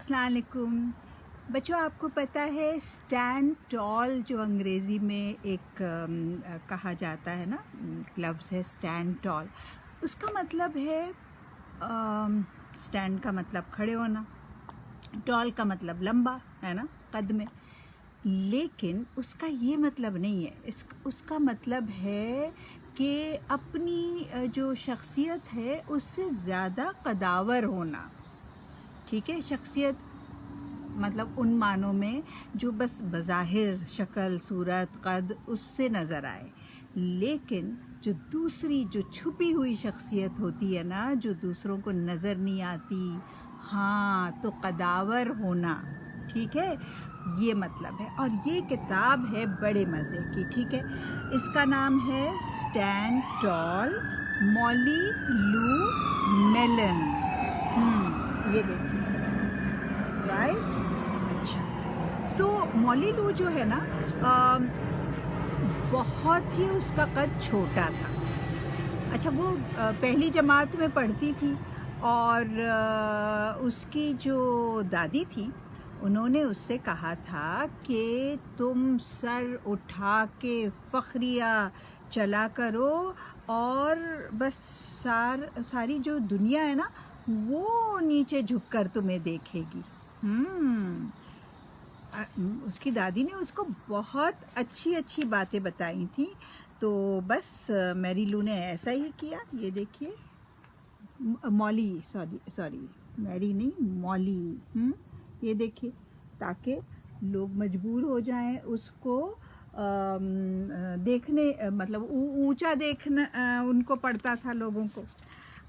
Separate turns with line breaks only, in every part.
अस्सलाम वालेकुम बच्चों, आपको पता है स्टैंड टॉल जो अंग्रेज़ी में एक कहा जाता है ना, लफ्ज़ है स्टैंड टॉल। उसका मतलब है स्टैंड का मतलब खड़े होना, टॉल का मतलब लंबा है ना, कद में। लेकिन उसका ये मतलब नहीं है। उसका मतलब है कि अपनी जो शख्सियत है उससे ज़्यादा कदावर होना। ठीक है, शख्सियत मतलब उन मानों में जो बस बज़ाहिर शक्ल, सूरत, कद उससे नज़र आए, लेकिन जो दूसरी जो छुपी हुई शख्सियत होती है ना, जो दूसरों को नज़र नहीं आती, हाँ, तो कदावर होना। ठीक है, ये मतलब है। और ये किताब है बड़े मज़े की। ठीक है, इसका नाम है स्टैंड टॉल, मॉली लू मेलन। ये देखिए, राइट। अच्छा, तो मॉली लू जो है ना, बहुत ही उसका कद छोटा था। अच्छा, वो पहली जमात में पढ़ती थी और उसकी जो दादी थी, उन्होंने उससे कहा था कि तुम सर उठा के फ़ख्रिया चला करो और बस सारी जो दुनिया है ना, वो नीचे झुककर तुम्हें देखेगी। उसकी दादी ने उसको बहुत अच्छी अच्छी बातें बताई थी। तो बस मैरी लू ने ऐसा ही किया। ये देखिए, मॉली, सॉरी सॉरी, मैरी नहीं, मॉली। ये देखिए, ताकि लोग मजबूर हो जाएं उसको देखने, मतलब ऊंचा देखना उनको पड़ता था लोगों को।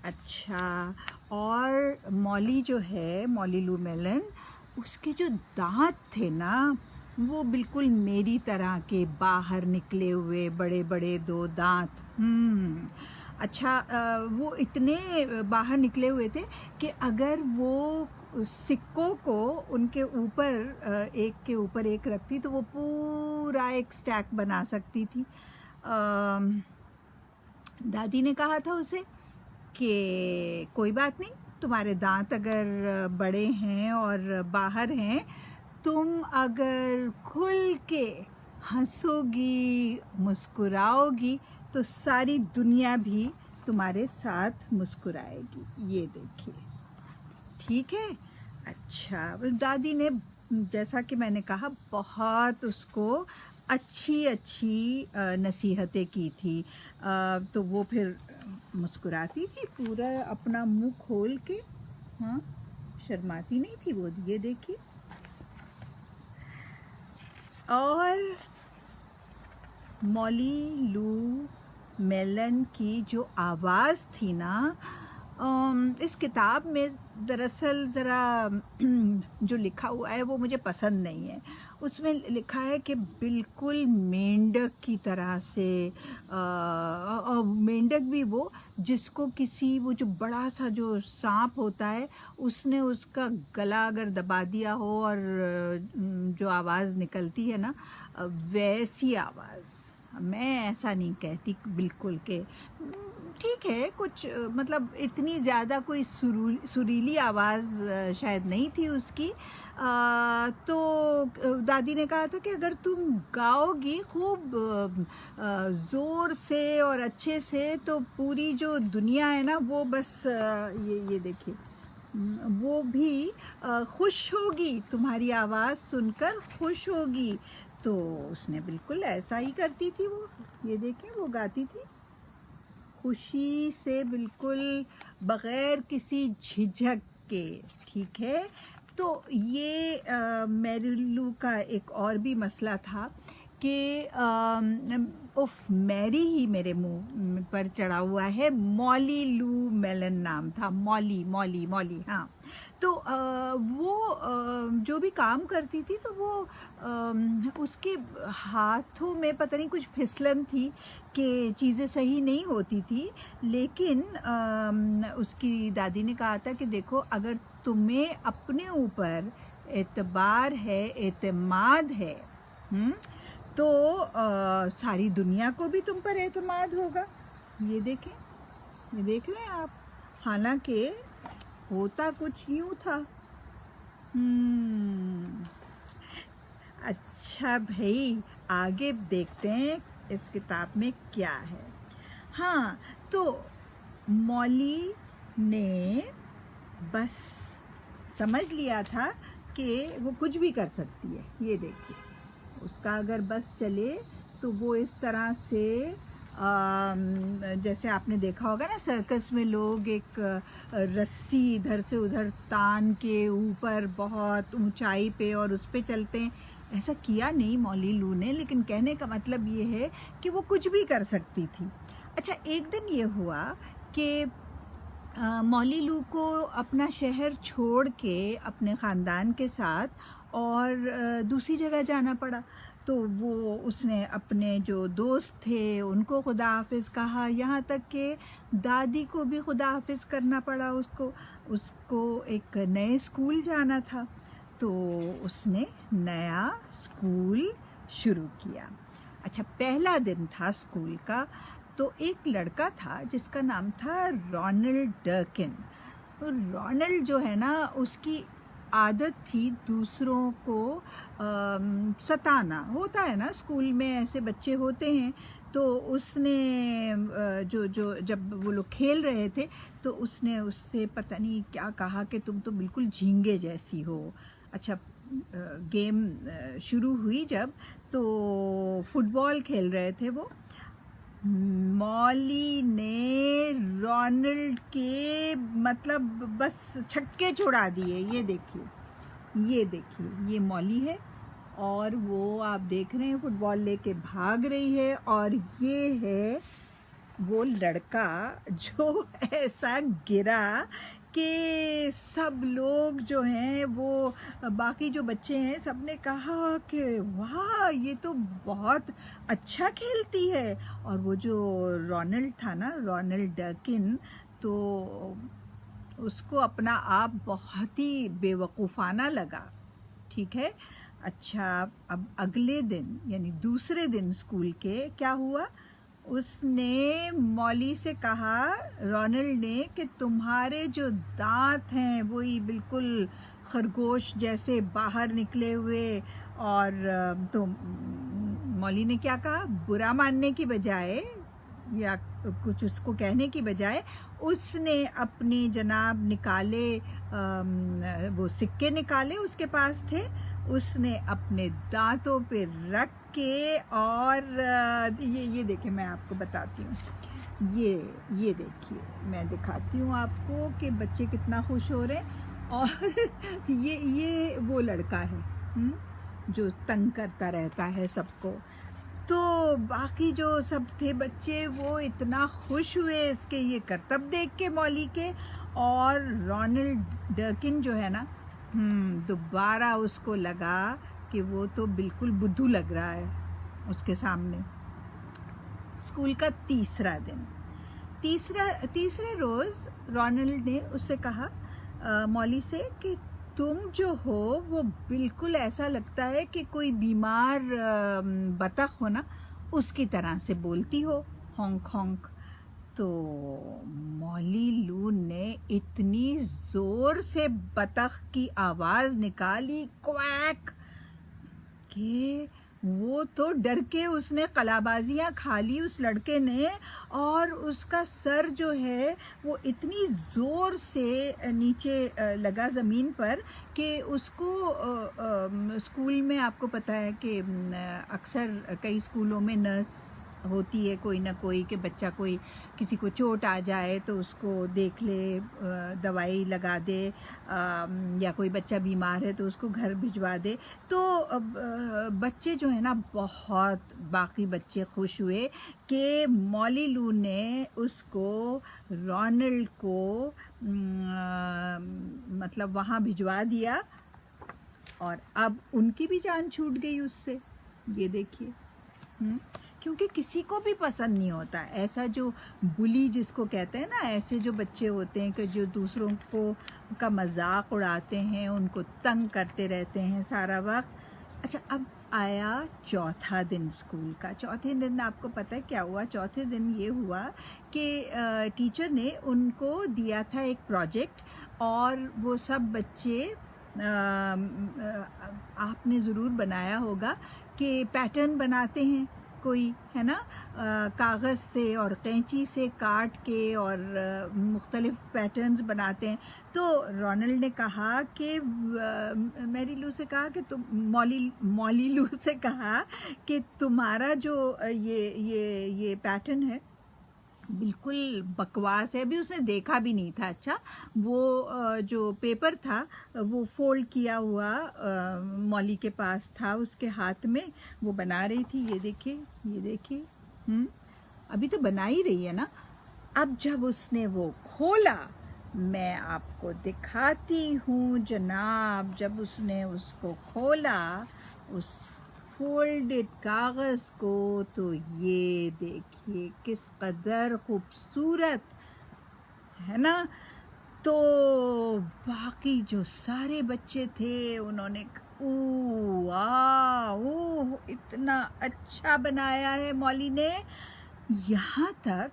अच्छा, और मॉली जो है, मॉली लू मेलन, उसके जो दांत थे ना, वो बिल्कुल मेरी तरह के बाहर निकले हुए बड़े बड़े दो दांत। अच्छा, वो इतने बाहर निकले हुए थे कि अगर वो सिक्कों को उनके ऊपर एक के ऊपर एक रखती तो वो पूरा एक स्टैक बना सकती थी। दादी ने कहा था उसे कि कोई बात नहीं, तुम्हारे दांत अगर बड़े हैं और बाहर हैं, तुम अगर खुल के हंसोगी, मुस्कुराओगी, तो सारी दुनिया भी तुम्हारे साथ मुस्कुराएगी। ये देखिए, ठीक है। अच्छा, दादी ने, जैसा कि मैंने कहा, बहुत उसको अच्छी अच्छी नसीहतें की थी। तो वो फिर मुस्कुराती थी पूरा अपना मुंह खोल के। हाँ, शर्माती नहीं थी वो। ये देखिए, और मॉली लू मेलन की जो आवाज़ थी ना, इस किताब में दरअसल ज़रा जो लिखा हुआ है वो मुझे पसंद नहीं है। उसमें लिखा है कि बिल्कुल मेंढक की तरह से, मेंढक भी वो जिसको किसी, वो जो बड़ा सा जो सांप होता है, उसने उसका गला अगर दबा दिया हो और जो आवाज़ निकलती है ना, वैसी आवाज़। मैं ऐसा नहीं कहती बिल्कुल के, ठीक है, कुछ मतलब इतनी ज़्यादा कोई सुरीली आवाज़ शायद नहीं थी उसकी। तो दादी ने कहा था कि अगर तुम गाओगी खूब ज़ोर से और अच्छे से, तो पूरी जो दुनिया है ना, वो बस ये देखिए, वो भी खुश होगी, तुम्हारी आवाज़ सुनकर खुश होगी। तो उसने बिल्कुल ऐसा ही करती थी वो। ये देखिए, वो गाती थी खुशी से, बिल्कुल बग़ैर किसी झिझक के। ठीक है, तो ये मैरी लू का एक और भी मसला था कि उफ, मैरी ही मेरे मुंह पर चढ़ा हुआ है। मॉली लू मेलन नाम था, मॉली मॉली मॉली। हाँ, तो वो जो भी काम करती थी, तो वो उसके हाथों में पता नहीं कुछ फिसलन थी कि चीज़ें सही नहीं होती थी। लेकिन उसकी दादी ने कहा था कि देखो, अगर तुम्हें अपने ऊपर एतबार है, एतमाद है, तो सारी दुनिया को भी तुम पर एतमाद होगा। ये देखें, ये देख रहे हैं आप। हालांकि होता कुछ यूँ था हम्म, अच्छा भाई, आगे देखते हैं इस किताब में क्या है। हाँ, तो मॉली ने बस समझ लिया था कि वो कुछ भी कर सकती है। ये देखिए, उसका अगर बस चले तो वो इस तरह से जैसे आपने देखा होगा ना सर्कस में लोग एक रस्सी इधर से उधर तान के ऊपर बहुत ऊंचाई पे और उस पे चलते हैं। ऐसा किया नहीं मौली लू ने, लेकिन कहने का मतलब ये है कि वो कुछ भी कर सकती थी। अच्छा, एक दिन ये हुआ कि मौली लू को अपना शहर छोड़ के अपने ख़ानदान के साथ और दूसरी जगह जाना पड़ा। तो वो उसने अपने जो दोस्त थे उनको खुदा हाफिज़ कहा, यहाँ तक कि दादी को भी खुदा हाफिज़ करना पड़ा उसको। उसको एक नए स्कूल जाना था, तो उसने नया स्कूल शुरू किया। अच्छा, पहला दिन था स्कूल का। तो एक लड़का था जिसका नाम था रोनाल्ड डर्किन। तो रोनाल्ड जो है ना, उसकी आदत थी दूसरों को सताना। होता है ना, स्कूल में ऐसे बच्चे होते हैं। तो उसने जो जो जब वो लोग खेल रहे थे तो उसने उससे पता नहीं क्या कहा कि तुम तो बिल्कुल झींगे जैसी हो। अच्छा, गेम शुरू हुई जब, तो फुटबॉल खेल रहे थे वो। मॉली ने रोनाल्ड के मतलब बस छक्के छुड़ा दिए। ये देखिए, ये देखिए, ये मॉली है और वो आप देख रहे हैं फुटबॉल लेके भाग रही है। और ये है वो लड़का जो ऐसा गिरा कि सब लोग जो हैं, वो बाकी जो बच्चे हैं, सब ने कहा कि वाह, ये तो बहुत अच्छा खेलती है। और वो जो रोनाल्ड था ना, रोनाल्ड डर्किन, तो उसको अपना आप बहुत ही बेवकूफ़ाना लगा। ठीक है। अच्छा, अब अगले दिन यानी दूसरे दिन स्कूल के क्या हुआ, उसने मॉली से कहा, रोनाल्ड ने, कि तुम्हारे जो दांत हैं वो ही बिल्कुल खरगोश जैसे बाहर निकले हुए। और तो मॉली ने क्या कहा, बुरा मानने की बजाय या कुछ उसको कहने की बजाय उसने अपनी जनाब निकाले, वो सिक्के निकाले उसके पास थे, उसने अपने दांतों पे रख के और ये देखिए, मैं आपको बताती हूँ। ये देखिए, मैं दिखाती हूँ आपको कि बच्चे कितना खुश हो रहे हैं। और ये वो लड़का है, जो तंग करता रहता है सबको। तो बाकी जो सब थे बच्चे, वो इतना खुश हुए इसके ये करतब देख के मौली के। और रोनाल्ड डर्किन जो है ना, दोबारा उसको लगा कि वो तो बिल्कुल बुद्धू लग रहा है उसके सामने। स्कूल का तीसरा दिन, तीसरे रोज़ रोनाल्ड ने उससे कहा, मौली से, कि तुम जो हो वो बिल्कुल ऐसा लगता है कि कोई बीमार बतख हो ना, उसकी तरह से बोलती हो, होंक होंक। तो मौली लू ने इतनी ज़ोर से बतख की आवाज़ निकाली, क्वैक, कि वो तो डर के उसने कलाबाजियाँ खा ली उस लड़के ने। और उसका सर जो है वो इतनी ज़ोर से नीचे लगा ज़मीन पर कि उसको स्कूल में आपको पता है कि अक्सर कई स्कूलों में नर्स होती है कोई ना कोई, कि बच्चा कोई किसी को चोट आ जाए तो उसको देख ले, दवाई लगा दे, या कोई बच्चा बीमार है तो उसको घर भिजवा दे। तो बच्चे जो है ना, बहुत बाकी बच्चे खुश हुए कि मौली लू ने उसको, रोनाल्ड को मतलब वहाँ भिजवा दिया। और अब उनकी भी जान छूट गई उससे। ये देखिए, क्योंकि किसी को भी पसंद नहीं होता ऐसा जो बुली जिसको कहते हैं ना, ऐसे जो बच्चे होते हैं कि जो दूसरों को का मजाक उड़ाते हैं, उनको तंग करते रहते हैं सारा वक्त। अच्छा, अब आया चौथा दिन स्कूल का। चौथे दिन आपको पता है क्या हुआ? चौथे दिन ये हुआ कि टीचर ने उनको दिया था एक प्रोजेक्ट, और वो सब बच्चे आपने ज़रूर बनाया होगा कि पैटर्न बनाते हैं कोई, है ना, कागज़ से और कैंची से काट के और मुख्तलिफ़ पैटर्न्स बनाते हैं। तो रोनाल्ड ने कहा कि मैरी लू से कहा कि तुम मॉली लू से कहा कि तुम्हारा जो ये पैटर्न है बिल्कुल बकवास है। अभी उसने देखा भी नहीं था। अच्छा, वो जो पेपर था वो फोल्ड किया हुआ मॉली के पास था, उसके हाथ में, वो बना रही थी। ये देखिए, ये देखिए, अभी तो बना ही रही है ना। अब जब उसने वो खोला, मैं आपको दिखाती हूँ जनाब, जब उसने उसको खोला उस फोल्डेड कागज़ को, तो ये देखिए किस कदर खूबसूरत है ना। तो बाकी जो सारे बच्चे थे उन्होंने ओह वाह, ओह इतना अच्छा बनाया है मॉली ने। यहाँ तक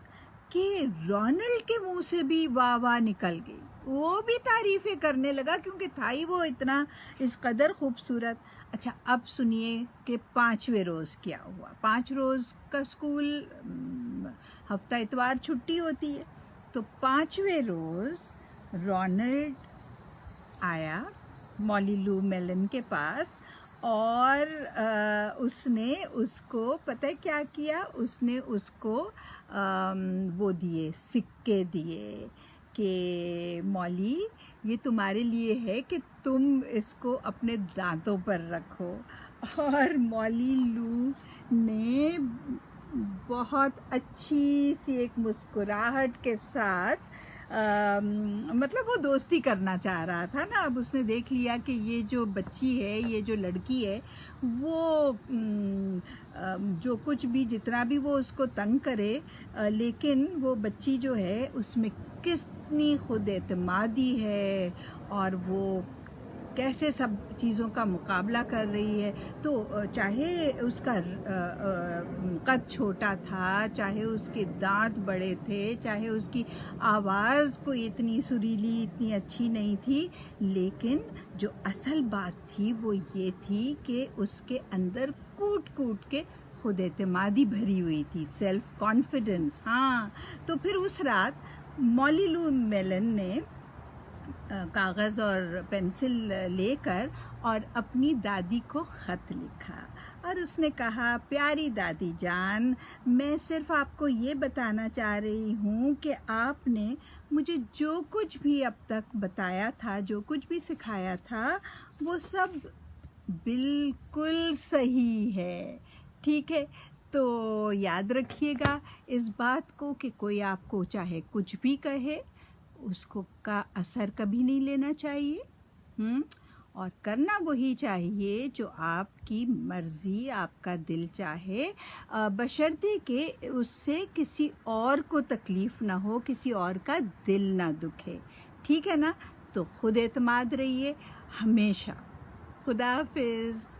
कि रोनाल्ड के मुंह से भी वाह वाह निकल गई, वो भी तारीफ़ें करने लगा क्योंकि था ही वो इतना इस कदर खूबसूरत। अच्छा, अब सुनिए कि 5वें रोज़ क्या हुआ। 5 रोज़ का स्कूल हफ्ता इतवार छुट्टी होती है। तो 5वें रोज़ रोनाल्ड आया मॉली लू मेलन के पास और उसने उसको पता है क्या किया, उसने उसको वो दिए, सिक्के दिए कि मॉली ये तुम्हारे लिए है कि तुम इसको अपने दांतों पर रखो। और मॉली लू ने बहुत अच्छी सी एक मुस्कुराहट के साथ मतलब वो दोस्ती करना चाह रहा था ना। अब उसने देख लिया कि ये जो बच्ची है, ये जो लड़की है, वो जो कुछ भी जितना भी वो उसको तंग करे, लेकिन वो बच्ची जो है उसमें कितनी खुद एतमादी है और वो कैसे सब चीज़ों का मुकाबला कर रही है। तो चाहे उसका कद छोटा था, चाहे उसके दांत बड़े थे, चाहे उसकी आवाज़ कोई इतनी सुरीली, इतनी अच्छी नहीं थी, लेकिन जो असल बात थी वो ये थी कि उसके अंदर कूट कूट के खुद एतमादी भरी हुई थी, सेल्फ कॉन्फिडेंस। हाँ, तो फिर उस रात मॉली लू मेलन ने कागज़ और पेंसिल लेकर और अपनी दादी को ख़त लिखा और उसने कहा, प्यारी दादी जान, मैं सिर्फ़ आपको ये बताना चाह रही हूँ कि आपने मुझे जो कुछ भी अब तक बताया था, जो कुछ भी सिखाया था, वो सब बिल्कुल सही है। ठीक है, तो याद रखिएगा इस बात को कि कोई आपको चाहे कुछ भी कहे, उसको का असर कभी नहीं लेना चाहिए, और करना वही चाहिए जो आपकी मर्ज़ी, आपका दिल चाहे, बशर्ते कि उससे किसी और को तकलीफ़ ना हो, किसी और का दिल ना दुखे। ठीक है ना। तो खुद एतमाद रहिए हमेशा। खुदा हाफिज़।